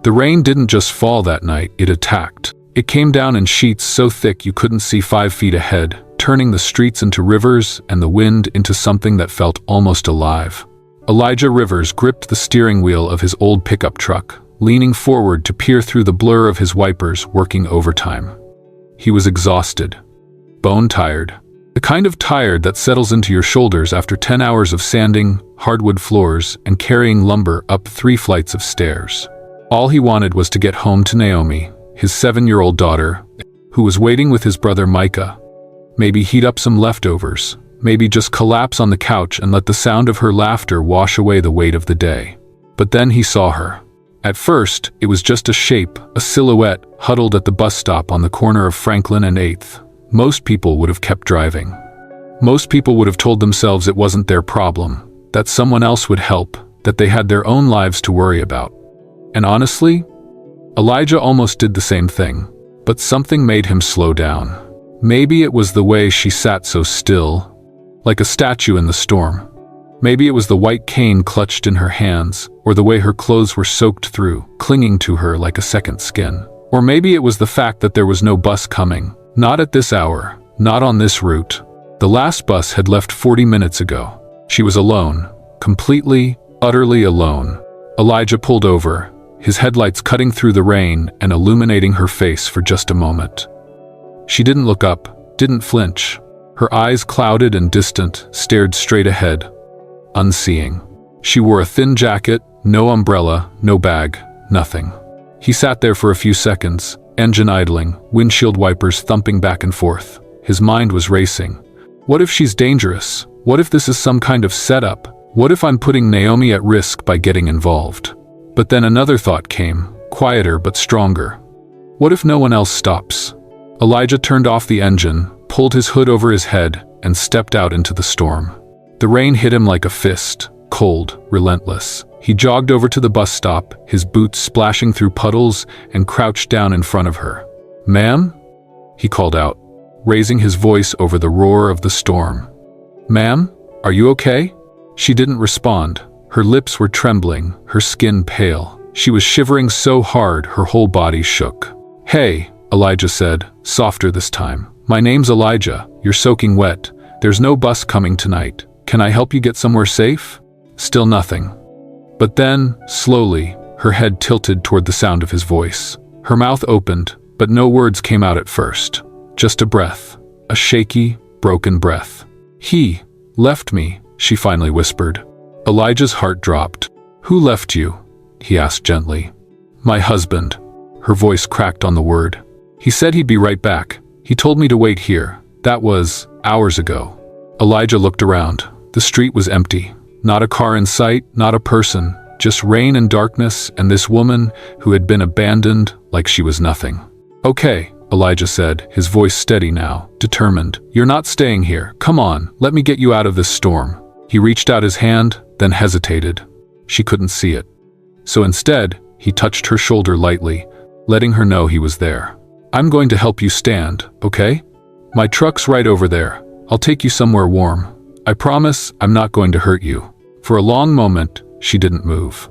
The rain didn't just fall that night, it attacked. It came down in sheets so thick you couldn't see 5 feet ahead, turning the streets into rivers and the wind into something that felt almost alive. Elijah Rivers gripped the steering wheel of his old pickup truck, leaning forward to peer through the blur of his wipers working overtime. He was exhausted, bone-tired, the kind of tired that settles into your shoulders after 10 hours of sanding, hardwood floors, and carrying lumber up 3 flights of stairs. All he wanted was to get home to Naomi, his 7-year-old daughter, who was waiting with his brother Micah. Maybe heat up some leftovers, maybe just collapse on the couch and let the sound of her laughter wash away the weight of the day. But then he saw her. At first, it was just a shape, a silhouette, huddled at the bus stop on the corner of Franklin and 8th. Most people would have kept driving. Most people would have told themselves it wasn't their problem, that someone else would help, that they had their own lives to worry about. And honestly, Elijah almost did the same thing, but something made him slow down. Maybe it was the way she sat so still, like a statue in the storm. Maybe it was the white cane clutched in her hands, or the way her clothes were soaked through, clinging to her like a second skin. Or maybe it was the fact that there was no bus coming. Not at this hour, not on this route. The last bus had left 40 minutes ago. She was alone, completely, utterly alone. Elijah pulled over, his headlights cutting through the rain and illuminating her face for just a moment. She didn't look up, didn't flinch. Her eyes, clouded and distant, stared straight ahead, unseeing. She wore a thin jacket, no umbrella, no bag, nothing. He sat there for a few seconds, engine idling, windshield wipers thumping back and forth. His mind was racing. What if she's dangerous? What if this is some kind of setup? What if I'm putting Naomi at risk by getting involved? But then another thought came, quieter but stronger. What if no one else stops? Elijah turned off the engine, pulled his hood over his head, and stepped out into the storm. The rain hit him like a fist, cold, relentless. He jogged over to the bus stop, his boots splashing through puddles, and crouched down in front of her. "Ma'am?" he called out, raising his voice over the roar of the storm. "Ma'am, are you okay?" She didn't respond. Her lips were trembling, her skin pale. She was shivering so hard her whole body shook. "Hey," Elijah said, softer this time. "My name's Elijah. You're soaking wet. There's no bus coming tonight. Can I help you get somewhere safe?" Still nothing. But then, slowly, her head tilted toward the sound of his voice. Her mouth opened, but no words came out at first. Just a breath. A shaky, broken breath. "He left me," she finally whispered. Elijah's heart dropped. "Who left you?" he asked gently. "My husband." Her voice cracked on the word. "He said he'd be right back. He told me to wait here. That was hours ago." Elijah looked around. The street was empty. Not a car in sight, not a person. Just rain and darkness and this woman who had been abandoned like she was nothing. "Okay," Elijah said, his voice steady now, determined. "You're not staying here. Come on, let me get you out of this storm." He reached out his hand, then hesitated. She couldn't see it. So instead, he touched her shoulder lightly, letting her know he was there. "I'm going to help you stand, okay? My truck's right over there. I'll take you somewhere warm. I promise I'm not going to hurt you." For a long moment, she didn't move.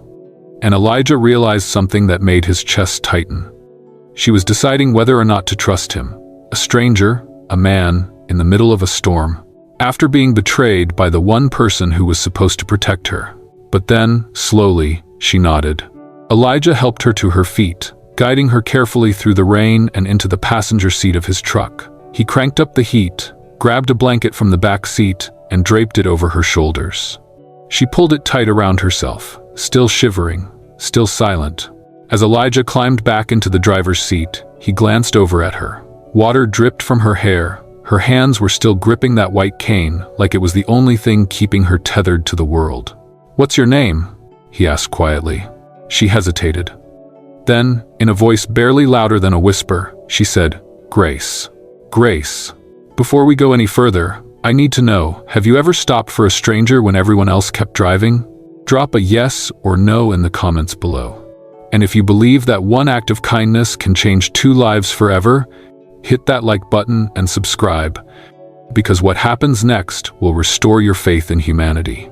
And Elijah realized something that made his chest tighten. She was deciding whether or not to trust him. A stranger, a man, in the middle of a storm. After being betrayed by the one person who was supposed to protect her. But then, slowly, she nodded. Elijah helped her to her feet, guiding her carefully through the rain and into the passenger seat of his truck. He cranked up the heat, grabbed a blanket from the back seat, and draped it over her shoulders. She pulled it tight around herself, still shivering, still silent. As Elijah climbed back into the driver's seat, he glanced over at her. Water dripped from her hair. Her hands were still gripping that white cane, like it was the only thing keeping her tethered to the world. "What's your name?" he asked quietly. She hesitated. Then, in a voice barely louder than a whisper, she said, "Grace. Grace. Before we go any further, I need to know, have you ever stopped for a stranger when everyone else kept driving? Drop a yes or no in the comments below. And if you believe that one act of kindness can change 2 lives forever, hit that like button and subscribe, because what happens next will restore your faith in humanity."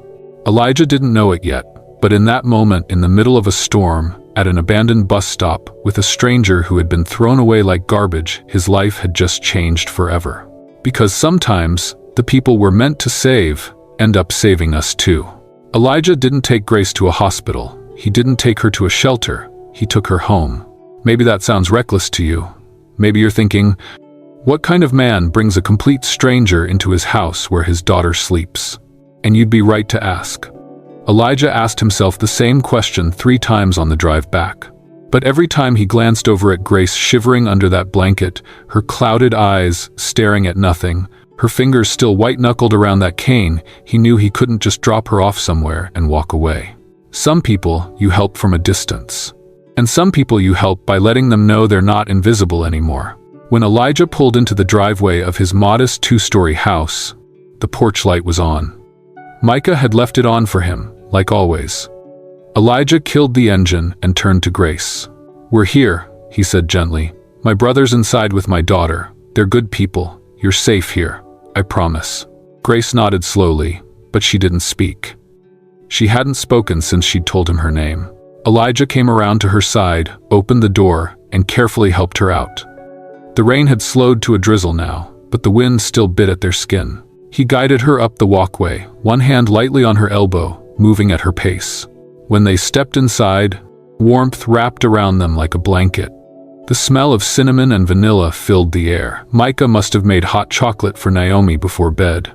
Elijah didn't know it yet, but in that moment in the middle of a storm, at an abandoned bus stop with a stranger who had been thrown away like garbage. His life had just changed forever. Because sometimes the people we're meant to save end up saving us too. Elijah didn't take Grace to a hospital. He didn't take her to a shelter. He took her home. Maybe that sounds reckless to you. Maybe you're thinking, what kind of man brings a complete stranger into his house where his daughter sleeps? And you'd be right to ask. Elijah asked himself the same question 3 times on the drive back. But every time he glanced over at Grace shivering under that blanket, her clouded eyes staring at nothing, her fingers still white-knuckled around that cane, he knew he couldn't just drop her off somewhere and walk away. Some people you help from a distance. And some people you help by letting them know they're not invisible anymore. When Elijah pulled into the driveway of his modest 2-story house, the porch light was on. Micah had left it on for him, like always. Elijah killed the engine and turned to Grace. "We're here," he said gently. "My brother's inside with my daughter. They're good people. You're safe here. I promise." Grace nodded slowly, but she didn't speak. She hadn't spoken since she'd told him her name. Elijah came around to her side, opened the door, and carefully helped her out. The rain had slowed to a drizzle now, but the wind still bit at their skin. He guided her up the walkway, one hand lightly on her elbow, moving at her pace. When they stepped inside, warmth wrapped around them like a blanket. The smell of cinnamon and vanilla filled the air. Micah must have made hot chocolate for Naomi before bed.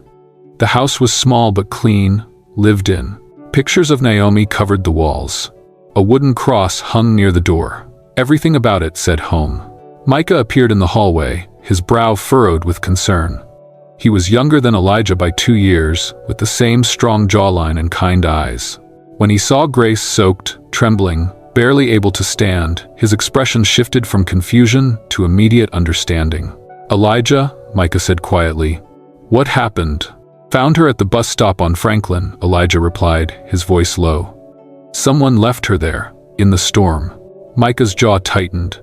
The house was small but clean, lived in. Pictures of Naomi covered the walls. A wooden cross hung near the door. Everything about it said home. Micah appeared in the hallway, his brow furrowed with concern. He was younger than Elijah by 2 years, with the same strong jawline and kind eyes. When he saw Grace soaked, trembling, barely able to stand, his expression shifted from confusion to immediate understanding. "Elijah," Micah said quietly. "What happened?" "Found her at the bus stop on Franklin," Elijah replied, his voice low. "Someone left her there, in the storm." Micah's jaw tightened.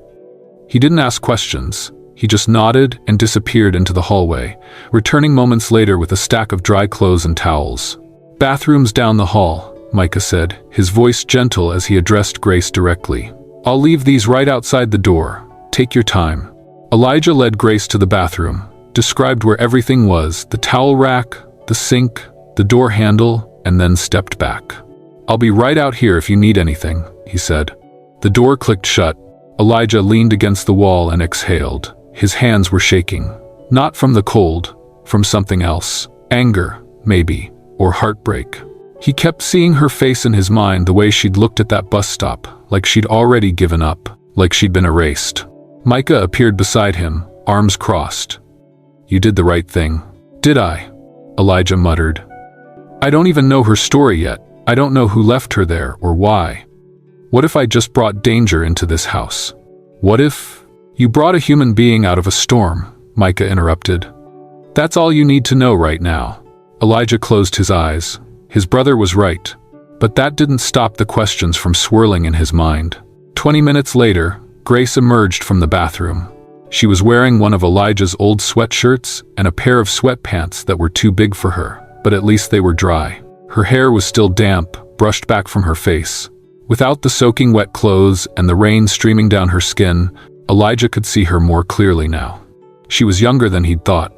He didn't ask questions. He just nodded and disappeared into the hallway, returning moments later with a stack of dry clothes and towels. "Bathrooms down the hall," Micah said, his voice gentle as he addressed Grace directly. "I'll leave these right outside the door. Take your time." Elijah led Grace to the bathroom, described where everything was, the towel rack, the sink, the door handle, and then stepped back. "I'll be right out here if you need anything," he said. The door clicked shut. Elijah leaned against the wall and exhaled. His hands were shaking. Not from the cold, from something else. Anger, maybe, or heartbreak. He kept seeing her face in his mind, the way she'd looked at that bus stop, like she'd already given up, like she'd been erased. Micah appeared beside him, arms crossed. "You did the right thing." "Did I?" Elijah muttered. "I don't even know her story yet. I don't know who left her there or why. What if I just brought danger into this house? What if—" "You brought a human being out of a storm," Micah interrupted. "That's all you need to know right now." Elijah closed his eyes. His brother was right. But that didn't stop the questions from swirling in his mind. 20 minutes later, Grace emerged from the bathroom. She was wearing one of Elijah's old sweatshirts and a pair of sweatpants that were too big for her, but at least they were dry. Her hair was still damp, brushed back from her face. Without the soaking wet clothes and the rain streaming down her skin, Elijah could see her more clearly now. She was younger than he'd thought.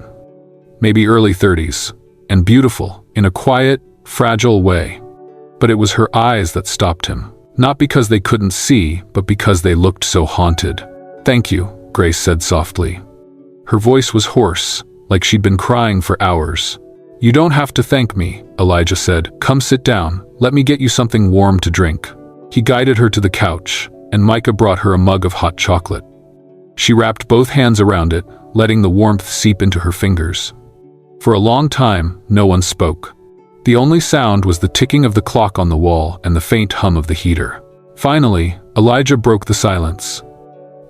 Maybe early 30s, and beautiful, in a quiet, fragile way. But it was her eyes that stopped him. Not because they couldn't see, but because they looked so haunted. "Thank you," Grace said softly. Her voice was hoarse, like she'd been crying for hours. "You don't have to thank me," Elijah said. "Come sit down. Let me get you something warm to drink." He guided her to the couch, and Micah brought her a mug of hot chocolate. She wrapped both hands around it, letting the warmth seep into her fingers. For a long time, no one spoke. The only sound was the ticking of the clock on the wall and the faint hum of the heater. Finally, Elijah broke the silence.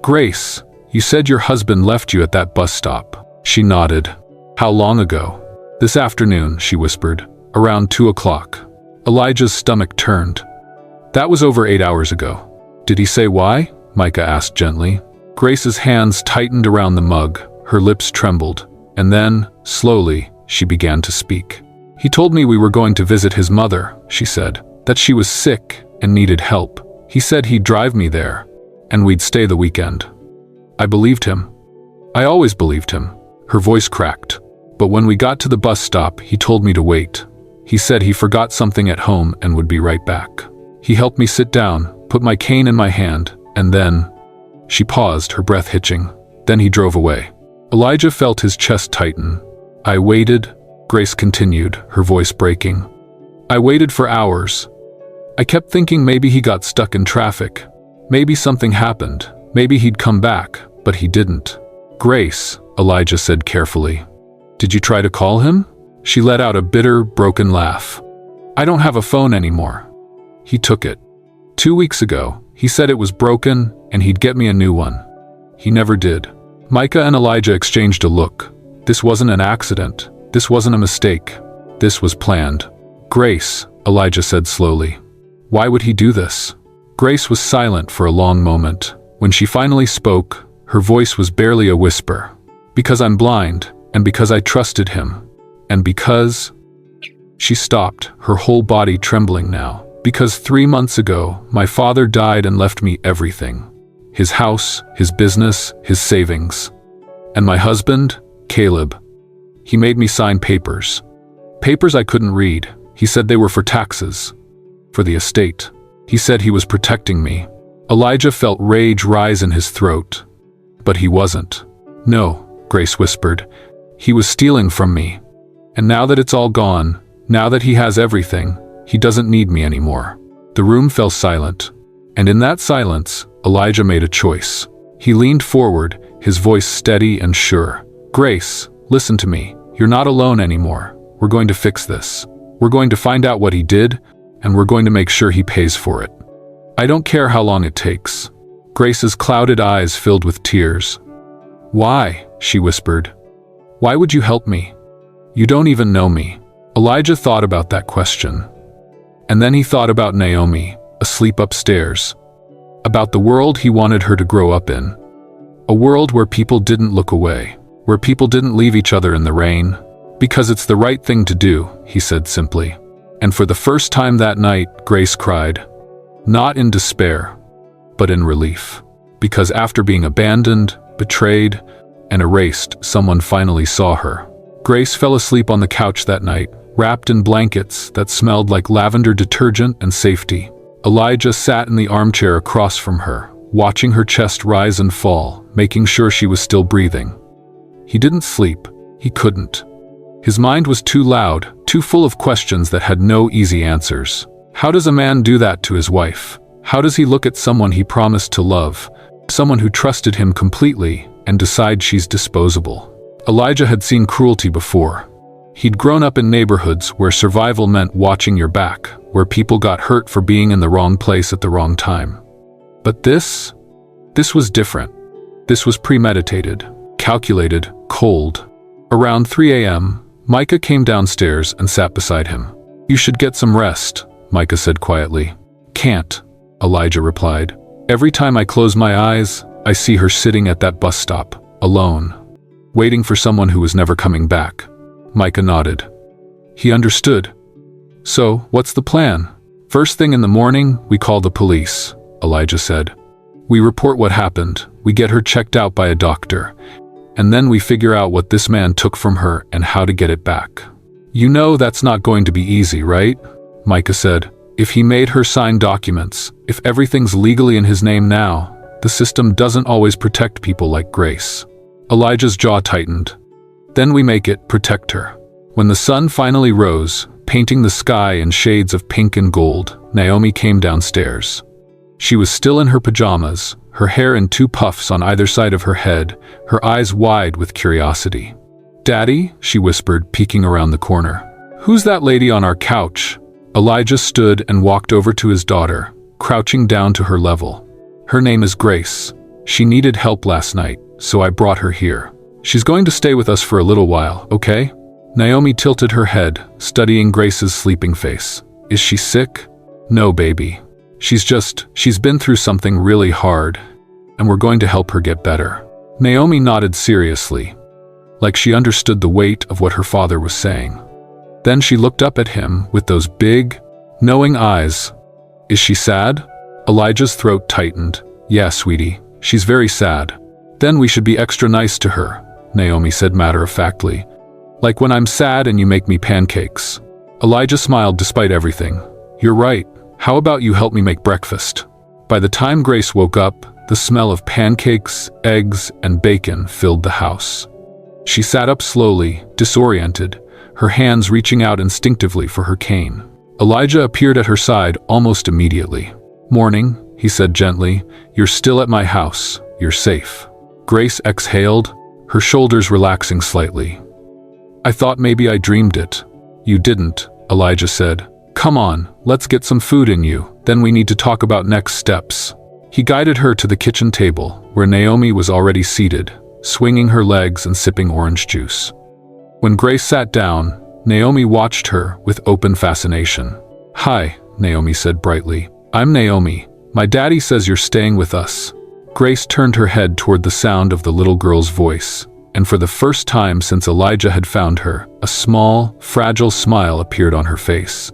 "Grace, you said your husband left you at that bus stop." She nodded. "How long ago?" "This afternoon," she whispered. "Around 2 o'clock." Elijah's stomach turned. "That was over 8 hours ago." "Did he say why?" Micah asked gently. Grace's hands tightened around the mug, her lips trembled, and then, slowly, she began to speak. "He told me we were going to visit his mother," she said, "that she was sick and needed help. He said he'd drive me there, and we'd stay the weekend. I believed him. I always believed him. Her voice cracked. But when we got to the bus stop, he told me to wait. He said he forgot something at home and would be right back. He helped me sit down, put my cane in my hand, and then... She paused, her breath hitching. Then he drove away. Elijah felt his chest tighten. I waited, Grace continued, her voice breaking. I waited for hours. I kept thinking maybe he got stuck in traffic. Maybe something happened. Maybe he'd come back, but he didn't. Grace, Elijah said carefully. Did you try to call him? She let out a bitter, broken laugh. I don't have a phone anymore. He took it. 2 weeks ago, he said it was broken and he'd get me a new one. He never did. Micah and Elijah exchanged a look. This wasn't an accident. This wasn't a mistake. This was planned. Grace, Elijah said slowly. Why would he do this? Grace was silent for a long moment. When she finally spoke, her voice was barely a whisper. Because I'm blind, and because I trusted him, and because... She stopped, her whole body trembling now. Because 3 months ago, my father died and left me everything. His house, his business, his savings. And my husband, Caleb. He made me sign papers. Papers I couldn't read. He said they were for taxes. For the estate. He said he was protecting me. Elijah felt rage rise in his throat. But he wasn't. No, Grace whispered. He was stealing from me. And now that it's all gone, now that he has everything, he doesn't need me anymore. The room fell silent. And in that silence, Elijah made a choice. He leaned forward, his voice steady and sure. Grace, listen to me. You're not alone anymore. We're going to fix this. We're going to find out what he did, and we're going to make sure he pays for it. I don't care how long it takes. Grace's clouded eyes filled with tears. Why? She whispered. Why would you help me? You don't even know me. Elijah thought about that question. And then he thought about Naomi, asleep upstairs. About the world he wanted her to grow up in. A world where people didn't look away, where people didn't leave each other in the rain. Because it's the right thing to do, he said simply. And for the first time that night, Grace cried. Not in despair, but in relief. Because after being abandoned, betrayed, and erased, someone finally saw her. Grace fell asleep on the couch that night, wrapped in blankets that smelled like lavender detergent and safety. Elijah sat in the armchair across from her, watching her chest rise and fall, making sure she was still breathing. He didn't sleep. He couldn't. His mind was too loud, too full of questions that had no easy answers. How does a man do that to his wife? How does he look at someone he promised to love, someone who trusted him completely, and decide she's disposable? Elijah had seen cruelty before. He'd grown up in neighborhoods where survival meant watching your back, where people got hurt for being in the wrong place at the wrong time. But this was different. This was premeditated, calculated, cold. Around 3 a.m., Micah came downstairs and sat beside him. You should get some rest, Micah said quietly. Can't, Elijah replied. Every time I close my eyes, I see her sitting at that bus stop, alone, waiting for someone who was never coming back. Micah nodded. He understood. So, what's the plan? First thing in the morning, we call the police, Elijah said. We report what happened, we get her checked out by a doctor, and then we figure out what this man took from her and how to get it back. You know that's not going to be easy, right? Micah said. If he made her sign documents, if everything's legally in his name now, the system doesn't always protect people like Grace. Elijah's jaw tightened. Then we make it protect her. When the sun finally rose, painting the sky in shades of pink and gold, Naomi came downstairs. She was still in her pajamas, her hair in 2 puffs on either side of her head, her eyes wide with curiosity. Daddy, she whispered, peeking around the corner. Who's that lady on our couch? Elijah stood and walked over to his daughter, crouching down to her level. Her name is Grace. She needed help last night, so I brought her here. She's going to stay with us for a little while, okay? Naomi tilted her head, studying Grace's sleeping face. Is she sick? No, baby. She's been through something really hard, and we're going to help her get better. Naomi nodded seriously, like she understood the weight of what her father was saying. Then she looked up at him with those big, knowing eyes. Is she sad? Elijah's throat tightened. Yeah, sweetie, she's very sad. Then we should be extra nice to her, Naomi said matter-of-factly. Like when I'm sad and you make me pancakes. Elijah smiled despite everything. You're right. How about you help me make breakfast? By the time Grace woke up, the smell of pancakes, eggs, and bacon filled the house. She sat up slowly, disoriented, her hands reaching out instinctively for her cane. Elijah appeared at her side almost immediately. Morning, he said gently. You're still at my house. You're safe. Grace exhaled, her shoulders relaxing slightly. I thought maybe I dreamed it. You didn't, Elijah said. Come on, let's get some food in you, then we need to talk about next steps. He guided her to the kitchen table, where Naomi was already seated, swinging her legs and sipping orange juice. When Grace sat down, Naomi watched her with open fascination. Hi, Naomi said brightly. I'm Naomi. My daddy says you're staying with us. Grace turned her head toward the sound of the little girl's voice, and for the first time since Elijah had found her, a small, fragile smile appeared on her face.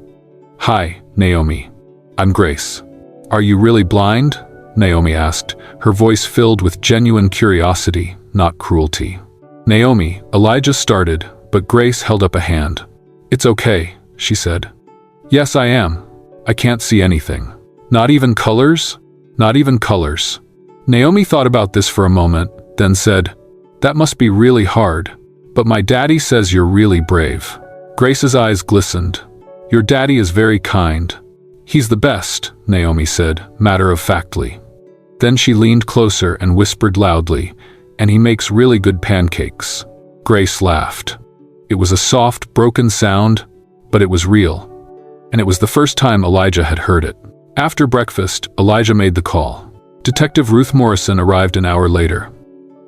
Hi, Naomi. I'm Grace. Are you really blind? Naomi asked, her voice filled with genuine curiosity, not cruelty. Naomi, Elijah started, but Grace held up a hand. It's okay, she said. Yes, I am. I can't see anything. Not even colors? Not even colors. Naomi thought about this for a moment, then said, That must be really hard, but my daddy says you're really brave. Grace's eyes glistened. Your daddy is very kind. He's the best, Naomi said, matter-of-factly. Then she leaned closer and whispered loudly, and he makes really good pancakes. Grace laughed. It was a soft, broken sound, but it was real. And it was the first time Elijah had heard it. After breakfast, Elijah made the call. Detective Ruth Morrison arrived an hour later.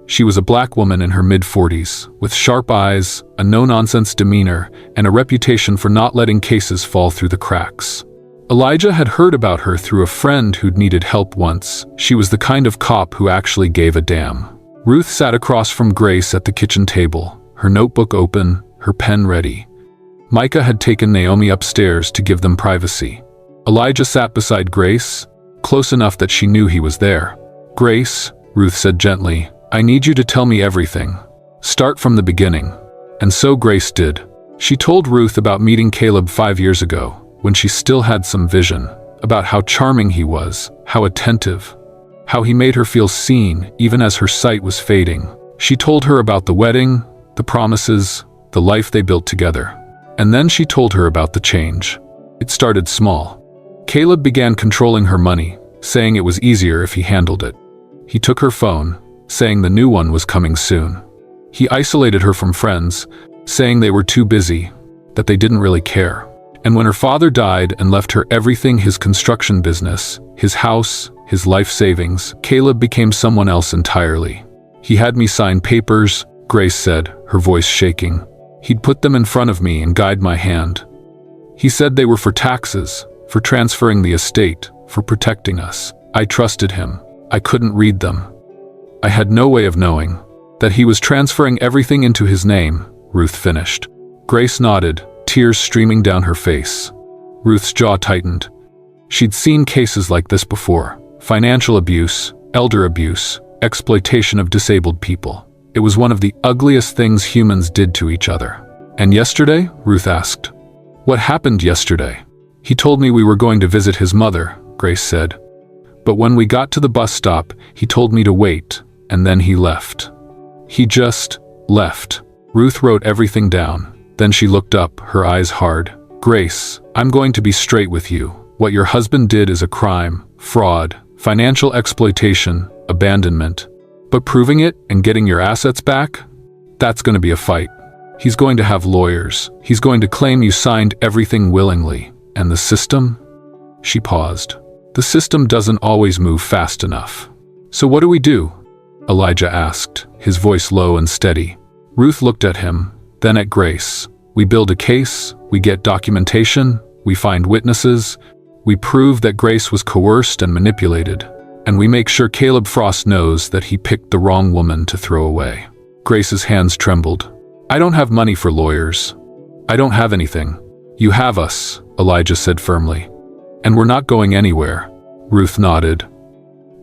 She was a black woman in her mid-40s, with sharp eyes, a no-nonsense demeanor, and a reputation for not letting cases fall through the cracks. Elijah had heard about her through a friend who'd needed help once. She was the kind of cop who actually gave a damn. Ruth sat across from Grace at the kitchen table, her notebook open, her pen ready. Micah had taken Naomi upstairs to give them privacy. Elijah sat beside Grace, close enough that she knew he was there. Grace, Ruth said gently, I need you to tell me everything. Start from the beginning. And so Grace did. She told Ruth about meeting Caleb 5 years ago, when she still had some vision, about how charming he was, how attentive, how he made her feel seen even as her sight was fading. She told her about the wedding, the promises, the life they built together. And then she told her about the change. It started small. Caleb began controlling her money, saying it was easier if he handled it. He took her phone, saying the new one was coming soon. He isolated her from friends, saying they were too busy, that they didn't really care. And when her father died and left her everything, his construction business, his house, his life savings, Caleb became someone else entirely. He had me sign papers, Grace said, her voice shaking. He'd put them in front of me and guide my hand. He said they were for taxes, for transferring the estate, for protecting us. I trusted him. I couldn't read them. I had no way of knowing that he was transferring everything into his name, Ruth finished. Grace nodded, tears streaming down her face. Ruth's jaw tightened. She'd seen cases like this before. Financial abuse, elder abuse, exploitation of disabled people. It was one of the ugliest things humans did to each other. And yesterday? Ruth asked. What happened yesterday? He told me we were going to visit his mother, Grace said. But when we got to the bus stop, he told me to wait, and then he left. He just left. Ruth wrote everything down. Then she looked up, her eyes hard. Grace, I'm going to be straight with you. What your husband did is a crime, fraud, financial exploitation, abandonment. But proving it and getting your assets back? That's going to be a fight. He's going to have lawyers. He's going to claim you signed everything willingly. And the system? She paused. The system doesn't always move fast enough. So what do we do? Elijah asked, his voice low and steady. Ruth looked at him, then at Grace. We build a case, we get documentation, we find witnesses, we prove that Grace was coerced and manipulated, and we make sure Caleb Frost knows that he picked the wrong woman to throw away. Grace's hands trembled. I don't have money for lawyers. I don't have anything. You have us, Elijah said firmly. And we're not going anywhere. Ruth nodded.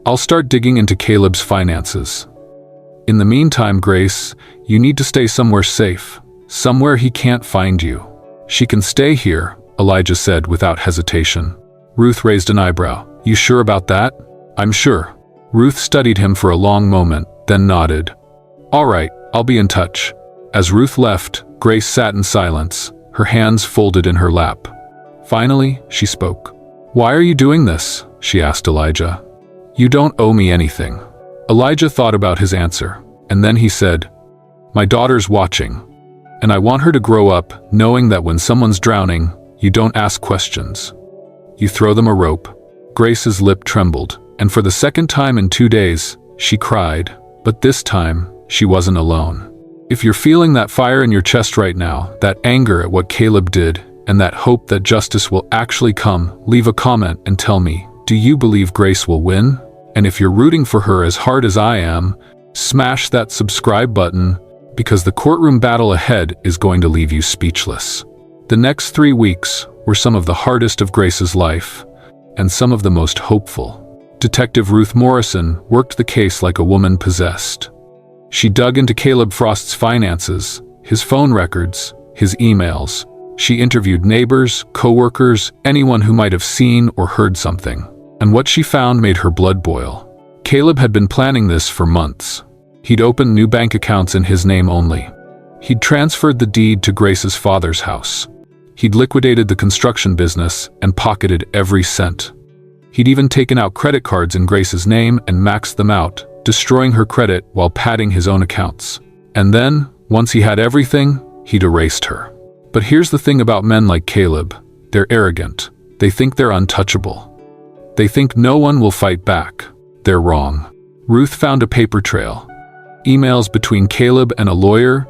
I'll start digging into Caleb's finances. In the meantime, Grace, you need to stay somewhere safe, somewhere he can't find you. She can stay here, Elijah said without hesitation. Ruth raised an eyebrow. You sure about that? I'm sure. Ruth studied him for a long moment, then nodded. All right, I'll be in touch. As Ruth left, Grace sat in silence, her hands folded in her lap. Finally, she spoke. Why are you doing this? She asked Elijah. You don't owe me anything. Elijah thought about his answer, and then he said, My daughter's watching, and I want her to grow up knowing that when someone's drowning, you don't ask questions. You throw them a rope. Grace's lip trembled, and for the second time in 2 days, she cried, but this time, she wasn't alone. If you're feeling that fire in your chest right now, that anger at what Caleb did, and that hope that justice will actually come, leave a comment and tell me, do you believe Grace will win? And if you're rooting for her as hard as I am, smash that subscribe button, because the courtroom battle ahead is going to leave you speechless. The next 3 weeks were some of the hardest of Grace's life, and some of the most hopeful. Detective Ruth Morrison worked the case like a woman possessed. She dug into Caleb Frost's finances, his phone records, his emails. She interviewed neighbors, co-workers, anyone who might have seen or heard something. And what she found made her blood boil. Caleb had been planning this for months. He'd opened new bank accounts in his name only. He'd transferred the deed to Grace's father's house. He'd liquidated the construction business and pocketed every cent. He'd even taken out credit cards in Grace's name and maxed them out, destroying her credit while padding his own accounts. And then, once he had everything, he'd erased her. But here's the thing about men like Caleb. They're arrogant. They think they're untouchable. They think no one will fight back. They're wrong. Ruth found a paper trail. Emails between Caleb and a lawyer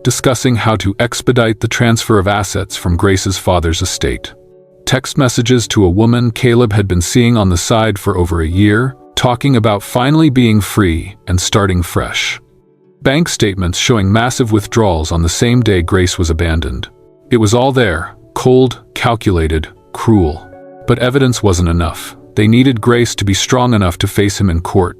discussing how to expedite the transfer of assets from Grace's father's estate. Text messages to a woman Caleb had been seeing on the side for over a year, talking about finally being free and starting fresh. Bank statements showing massive withdrawals on the same day Grace was abandoned. It was all there, cold, calculated, cruel. But evidence wasn't enough. They needed Grace to be strong enough to face him in court,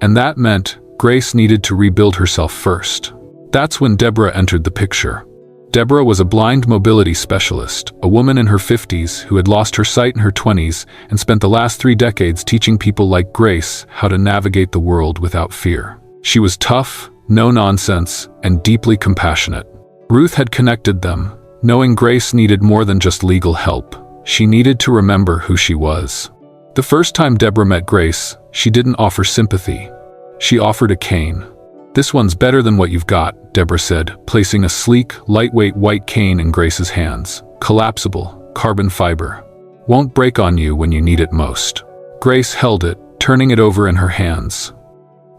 and that meant Grace needed to rebuild herself first. That's when Deborah entered the picture. Deborah was a blind mobility specialist, a woman in her 50s who had lost her sight in her 20s and spent the last 3 decades teaching people like Grace how to navigate the world without fear. She was tough, no nonsense, and deeply compassionate. Ruth had connected them, knowing Grace needed more than just legal help. She needed to remember who she was. The first time Deborah met Grace, she didn't offer sympathy. She offered a cane. This one's better than what you've got, Deborah said, placing a sleek, lightweight white cane in Grace's hands. Collapsible, carbon fiber. Won't break on you when you need it most. Grace held it, turning it over in her hands.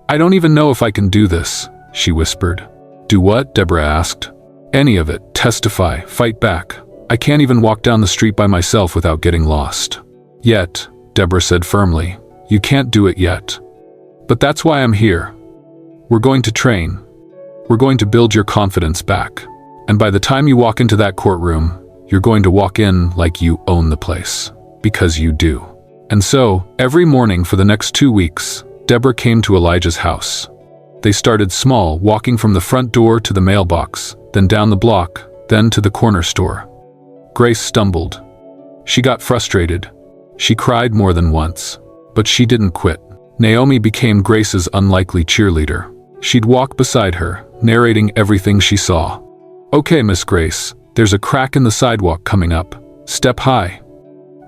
I don't even know if I can do this, she whispered. Do what? Deborah asked. Any of it. Testify. Fight back. I can't even walk down the street by myself without getting lost. Yet, Deborah said firmly, you can't do it yet. But that's why I'm here. We're going to train. We're going to build your confidence back. And by the time you walk into that courtroom, you're going to walk in like you own the place. Because you do. And so, every morning for the next 2 weeks, Deborah came to Elijah's house. They started small, walking from the front door to the mailbox, then down the block, then to the corner store. Grace stumbled. She got frustrated. She cried more than once. But she didn't quit. Naomi became Grace's unlikely cheerleader. She'd walk beside her, narrating everything she saw. Okay, Miss Grace, there's a crack in the sidewalk coming up. Step high.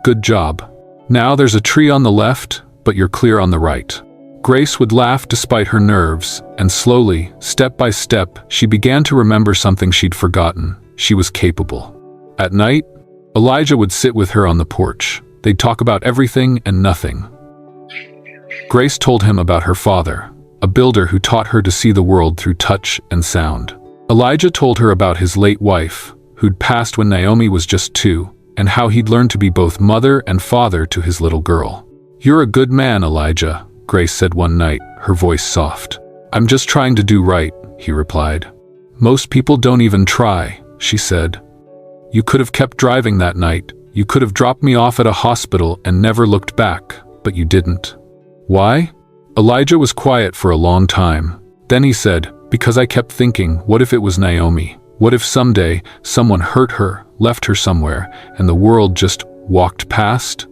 Good job. Now there's a tree on the left, but you're clear on the right. Grace would laugh despite her nerves, and slowly, step by step, she began to remember something she'd forgotten. She was capable. At night, Elijah would sit with her on the porch. They'd talk about everything and nothing. Grace told him about her father, a builder who taught her to see the world through touch and sound. Elijah told her about his late wife, who'd passed when Naomi was just 2, and how he'd learned to be both mother and father to his little girl. You're a good man, Elijah, Grace said one night, her voice soft. I'm just trying to do right, he replied. Most people don't even try, she said. You could have kept driving that night. You could have dropped me off at a hospital and never looked back. but you didn't. Why? Elijah was quiet for a long time. Then he said, because I kept thinking, what if it was Naomi? What if someday someone hurt her, left her somewhere, and the world just walked past?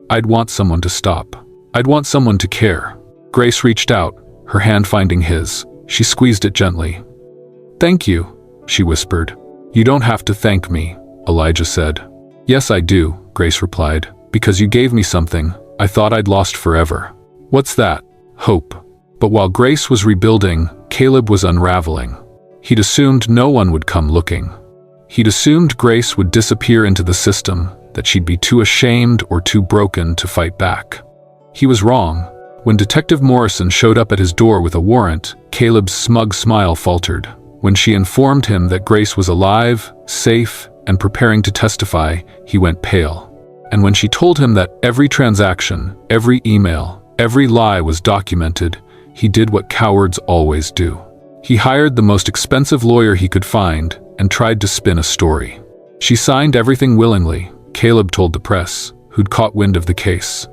I'd want someone to stop. I'd want someone to care. Grace reached out, her hand finding his. She squeezed it gently. Thank you, she whispered. You don't have to thank me, Elijah said. Yes, I do, Grace replied, because you gave me something I thought I'd lost forever. What's that? Hope. But while Grace was rebuilding, Caleb was unraveling. He'd assumed no one would come looking. He'd assumed Grace would disappear into the system, that she'd be too ashamed or too broken to fight back. He was wrong. When Detective Morrison showed up at his door with a warrant, Caleb's smug smile faltered. When she informed him that Grace was alive, safe, and preparing to testify, he went pale. And when she told him that every transaction, every email, every lie was documented, he did what cowards always do. He hired the most expensive lawyer he could find and tried to spin a story. She signed everything willingly, Caleb told the press, who'd caught wind of the case.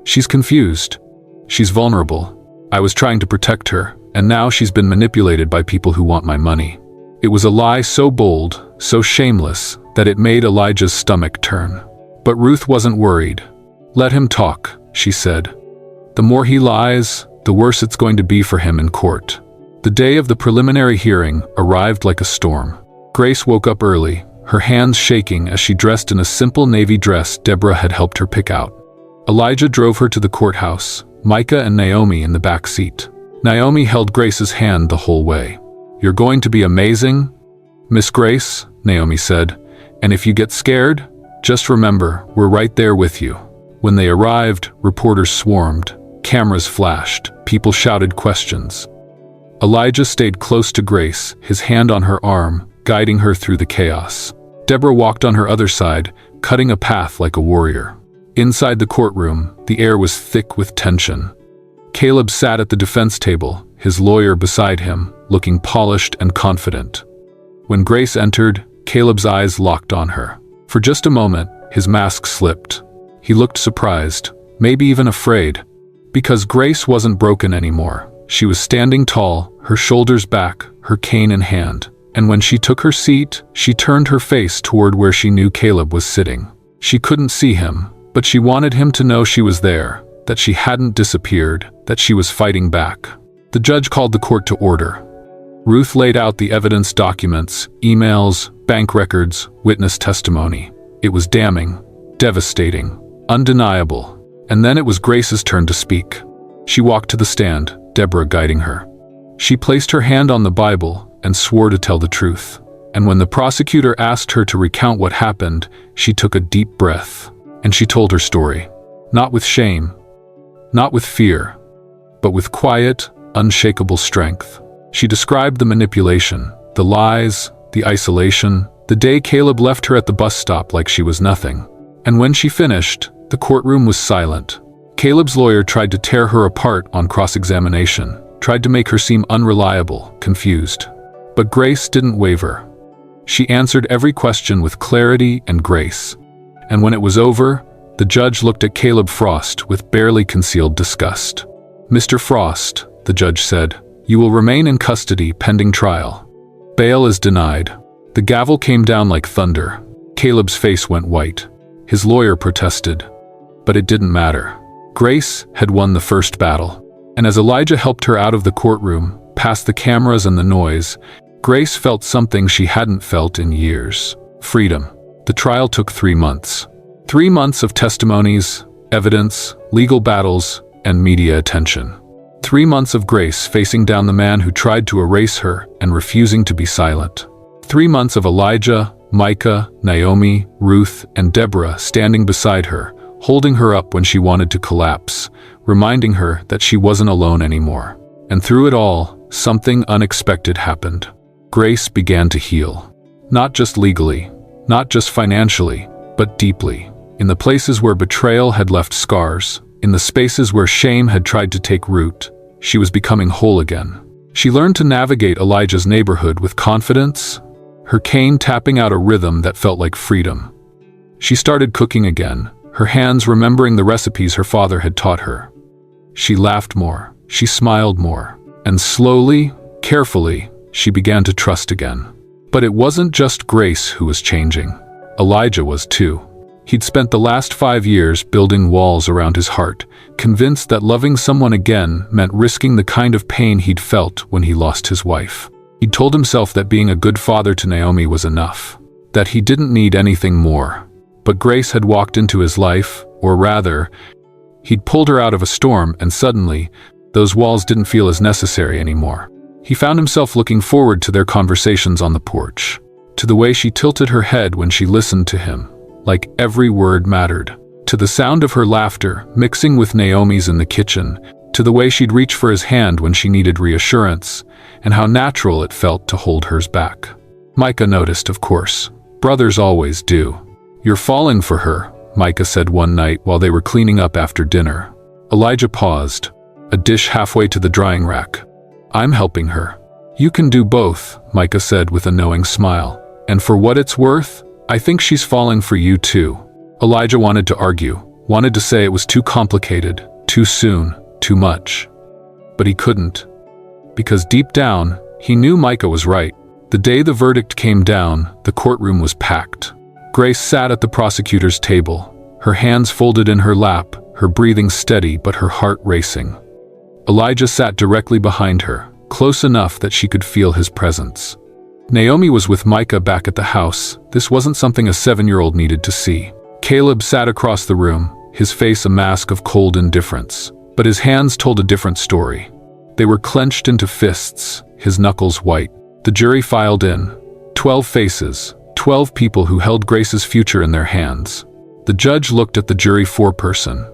She's confused. She's vulnerable. I was trying to protect her, and now she's been manipulated by people who want my money. It was a lie so bold, so shameless, that it made Elijah's stomach turn. But Ruth wasn't worried. Let him talk, she said. The more he lies, the worse it's going to be for him in court. The day of the preliminary hearing arrived like a storm. Grace woke up early, her hands shaking as she dressed in a simple navy dress Deborah had helped her pick out. Elijah drove her to the courthouse, Micah and Naomi in the back seat. Naomi held Grace's hand the whole way. You're going to be amazing, Miss Grace, Naomi said, and if you get scared, just remember, we're right there with you. When they arrived, reporters swarmed, cameras flashed, people shouted questions. Elijah stayed close to Grace, his hand on her arm, guiding her through the chaos. Deborah walked on her other side, cutting a path like a warrior. Inside the courtroom, the air was thick with tension. Caleb sat at the defense table, his lawyer beside him, looking polished and confident. When Grace entered, Caleb's eyes locked on her. For just a moment, his mask slipped. He looked surprised, maybe even afraid, because Grace wasn't broken anymore. She was standing tall, her shoulders back, her cane in hand. And when she took her seat, she turned her face toward where she knew Caleb was sitting. She couldn't see him, but she wanted him to know she was there, that she hadn't disappeared, that she was fighting back. The judge called the court to order. Ruth laid out the evidence documents, emails, bank records, witness testimony. It was damning, devastating, undeniable. And then it was Grace's turn to speak. She walked to the stand, Deborah guiding her. She placed her hand on the Bible and swore to tell the truth. And when the prosecutor asked her to recount what happened, she took a deep breath, and she told her story. Not with shame, not with fear, but with quiet, unshakable strength. She described the manipulation, the lies, the isolation, the day Caleb left her at the bus stop like she was nothing. And when she finished, the courtroom was silent. Caleb's lawyer tried to tear her apart on cross-examination, tried to make her seem unreliable, confused. But Grace didn't waver. She answered every question with clarity and grace. And when it was over, the judge looked at Caleb Frost with barely concealed disgust. Mr. Frost, the judge said, you will remain in custody pending trial. Bail is denied. The gavel came down like thunder. Caleb's face went white. His lawyer protested. But it didn't matter. Grace had won the first battle. And as Elijah helped her out of the courtroom, past the cameras and the noise, Grace felt something she hadn't felt in years. Freedom. The trial took 3 months. 3 months of testimonies, evidence, legal battles, and media attention. 3 months of Grace facing down the man who tried to erase her and refusing to be silent. 3 months of Elijah, Micah, Naomi, Ruth, and Deborah standing beside her, holding her up when she wanted to collapse, reminding her that she wasn't alone anymore. And through it all, something unexpected happened. Grace began to heal. Not just legally, not just financially, but deeply. In the places where betrayal had left scars, in the spaces where shame had tried to take root, she was becoming whole again. She learned to navigate Elijah's neighborhood with confidence, her cane tapping out a rhythm that felt like freedom. She started cooking again, her hands remembering the recipes her father had taught her. She laughed more, she smiled more, and slowly, carefully, she began to trust again. But it wasn't just Grace who was changing. Elijah was too. He'd spent the last 5 years building walls around his heart, convinced that loving someone again meant risking the kind of pain he'd felt when he lost his wife. He'd told himself that being a good father to Naomi was enough, that he didn't need anything more. But Grace had walked into his life, or rather, he'd pulled her out of a storm, and suddenly, those walls didn't feel as necessary anymore. He found himself looking forward to their conversations on the porch, to the way she tilted her head when she listened to him, like every word mattered, to the sound of her laughter mixing with Naomi's in the kitchen, to the way she'd reach for his hand when she needed reassurance, and how natural it felt to hold hers back. Micah noticed, of course. Brothers always do. "You're falling for her," Micah said one night while they were cleaning up after dinner. Elijah paused, a dish halfway to the drying rack. "I'm helping her." "You can do both," Micah said with a knowing smile. "And for what it's worth, I think she's falling for you too." Elijah wanted to argue, wanted to say it was too complicated, too soon, too much. But he couldn't. Because deep down, he knew Micah was right. The day the verdict came down, the courtroom was packed. Grace sat at the prosecutor's table, her hands folded in her lap, her breathing steady but her heart racing. Elijah sat directly behind her, close enough that she could feel his presence. Naomi was with Micah back at the house. This wasn't something a 7-year-old needed to see. Caleb sat across the room, his face a mask of cold indifference. But his hands told a different story. They were clenched into fists, his knuckles white. The jury filed in. 12 faces, 12 people who held Grace's future in their hands. The judge looked at the jury foreperson.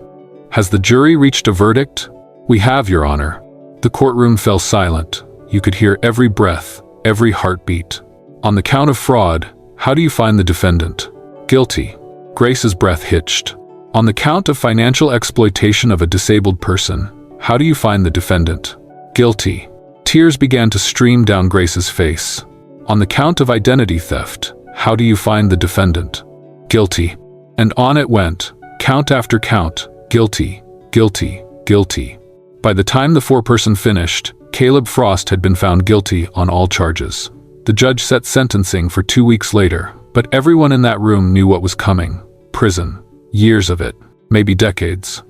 "Has the jury reached a verdict?" "We have, Your Honor." The courtroom fell silent. You could hear every breath, every heartbeat. "On the count of fraud, how do you find the defendant?" "Guilty." Grace's breath hitched. "On the count of financial exploitation of a disabled person, how do you find the defendant?" "Guilty." Tears began to stream down Grace's face. "On the count of identity theft, how do you find the defendant?" "Guilty." And on it went, count after count, guilty, guilty, guilty. By the time the foreperson finished, Caleb Frost had been found guilty on all charges. The judge set sentencing for 2 weeks later, but everyone in that room knew what was coming. Prison. Years of it. Maybe decades.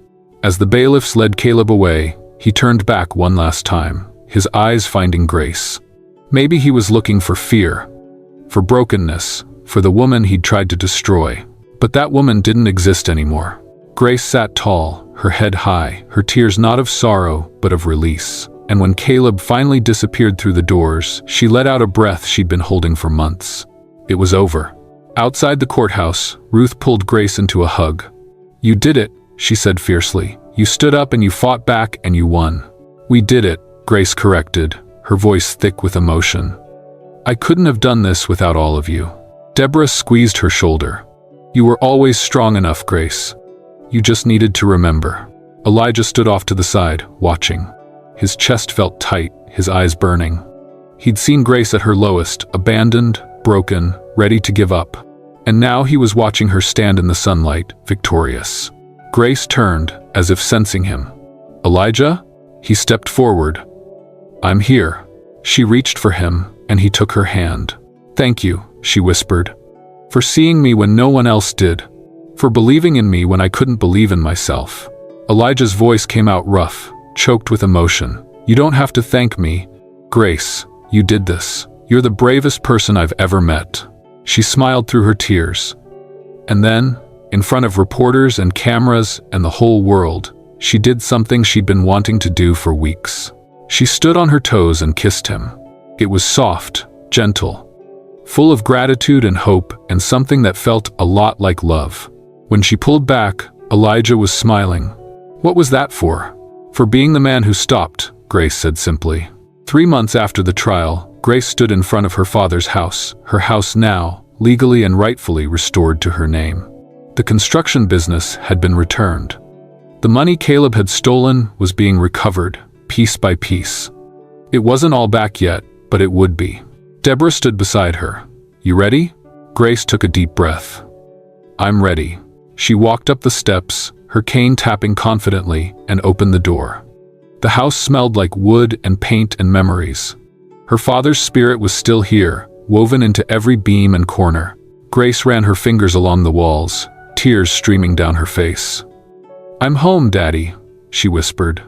As the bailiffs led Caleb away, he turned back one last time, his eyes finding Grace. Maybe he was looking for fear, for brokenness, for the woman he'd tried to destroy. But that woman didn't exist anymore. Grace sat tall, her head high, her tears not of sorrow, but of release. And when Caleb finally disappeared through the doors, she let out a breath she'd been holding for months. It was over. Outside the courthouse, Ruth pulled Grace into a hug. "You did it," she said fiercely. "You stood up and you fought back and you won." "We did it," Grace corrected, her voice thick with emotion. "I couldn't have done this without all of you." Deborah squeezed her shoulder. "You were always strong enough, Grace. You just needed to remember." Elijah stood off to the side, watching. His chest felt tight, his eyes burning. He'd seen Grace at her lowest, abandoned, broken, ready to give up. And now he was watching her stand in the sunlight, victorious. Grace turned, as if sensing him. "Elijah?" He stepped forward. "I'm here." She reached for him, and he took her hand. "Thank you," she whispered. "For seeing me when no one else did. For believing in me when I couldn't believe in myself." Elijah's voice came out rough, choked with emotion. "You don't have to thank me, Grace. You did this. You're the bravest person I've ever met." She smiled through her tears. And then, in front of reporters and cameras and the whole world, she did something she'd been wanting to do for weeks. She stood on her toes and kissed him. It was soft, gentle, full of gratitude and hope and something that felt a lot like love. When she pulled back, Elijah was smiling. "What was that for?" "For being the man who stopped," Grace said simply. 3 months after the trial, Grace stood in front of her father's house, her house now, legally and rightfully restored to her name. The construction business had been returned. The money Caleb had stolen was being recovered, piece by piece. It wasn't all back yet, but it would be. Deborah stood beside her. "You ready?" Grace took a deep breath. "I'm ready." She walked up the steps, her cane tapping confidently, and opened the door. The house smelled like wood and paint and memories. Her father's spirit was still here, woven into every beam and corner. Grace ran her fingers along the walls, tears streaming down her face. "I'm home, Daddy," she whispered.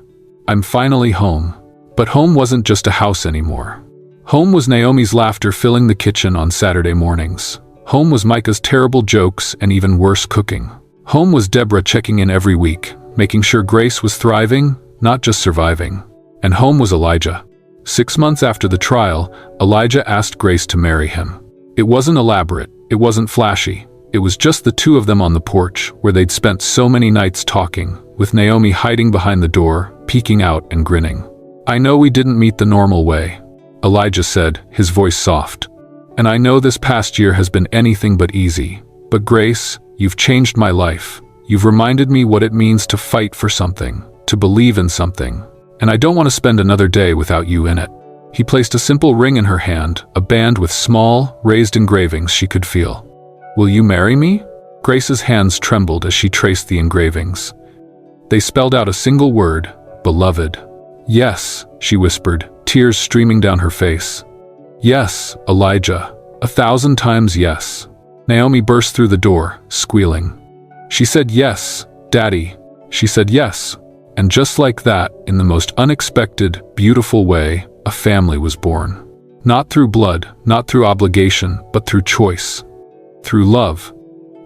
"I'm finally home." But home wasn't just a house anymore. Home was Naomi's laughter filling the kitchen on Saturday mornings. Home was Micah's terrible jokes and even worse cooking. Home was Deborah checking in every week, making sure Grace was thriving, not just surviving. And home was Elijah. 6 months after the trial, Elijah asked Grace to marry him. It wasn't elaborate, it wasn't flashy. It was just the two of them on the porch, where they'd spent so many nights talking, with Naomi hiding behind the door, peeking out and grinning. "I know we didn't meet the normal way," Elijah said, his voice soft. "And I know this past year has been anything but easy. But Grace, you've changed my life. You've reminded me what it means to fight for something, to believe in something. And I don't want to spend another day without you in it." He placed a simple ring in her hand, a band with small, raised engravings she could feel. "Will you marry me?" Grace's hands trembled as she traced the engravings. They spelled out a single word, beloved. "Yes," she whispered, tears streaming down her face. "Yes, Elijah, 1,000 times yes." Naomi burst through the door, squealing. She said yes, Daddy. She said yes. And just like that, in the most unexpected, beautiful way, a family was born. Not through blood, not through obligation, but through choice. Through love.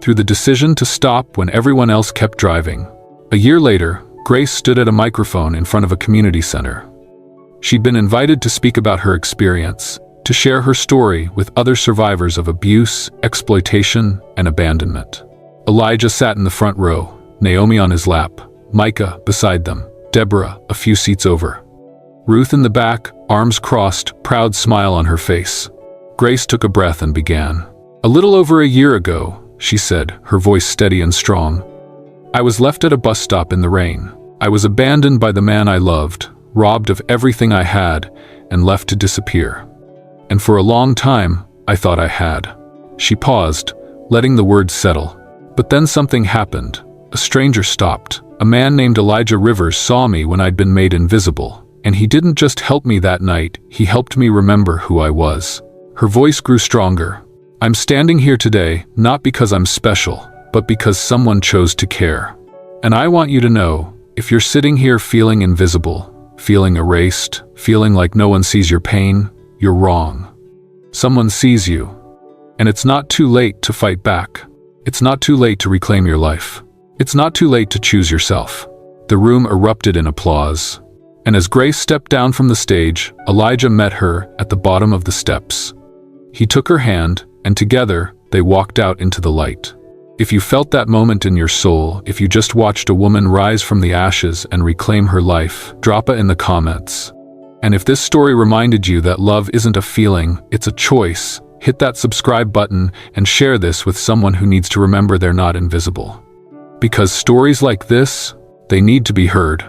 Through the decision to stop when everyone else kept driving. A year later, Grace stood at a microphone in front of a community center. She'd been invited to speak about her experience, to share her story with other survivors of abuse, exploitation, and abandonment. Elijah sat in the front row, Naomi on his lap, Micah beside them, Deborah a few seats over. Ruth in the back, arms crossed, proud smile on her face. Grace took a breath and began. "A little over a year ago," she said, her voice steady and strong, "I was left at a bus stop in the rain. I was abandoned by the man I loved, robbed of everything I had, and left to disappear. And for a long time, I thought I had." She paused, letting the words settle. But then something happened. A stranger stopped. A man named Elijah Rivers saw me when I'd been made invisible. And he didn't just help me that night, he helped me remember who I was. Her voice grew stronger. "I'm standing here today, not because I'm special, but because someone chose to care. And I want you to know, if you're sitting here feeling invisible, feeling erased, feeling like no one sees your pain, you're wrong. Someone sees you. And it's not too late to fight back. It's not too late to reclaim your life. It's not too late to choose yourself." The room erupted in applause. And as Grace stepped down from the stage, Elijah met her at the bottom of the steps. He took her hand, and together, they walked out into the light. If you felt that moment in your soul, if you just watched a woman rise from the ashes and reclaim her life, drop it in the comments. And if this story reminded you that love isn't a feeling, it's a choice, hit that subscribe button and share this with someone who needs to remember they're not invisible. Because stories like this, they need to be heard.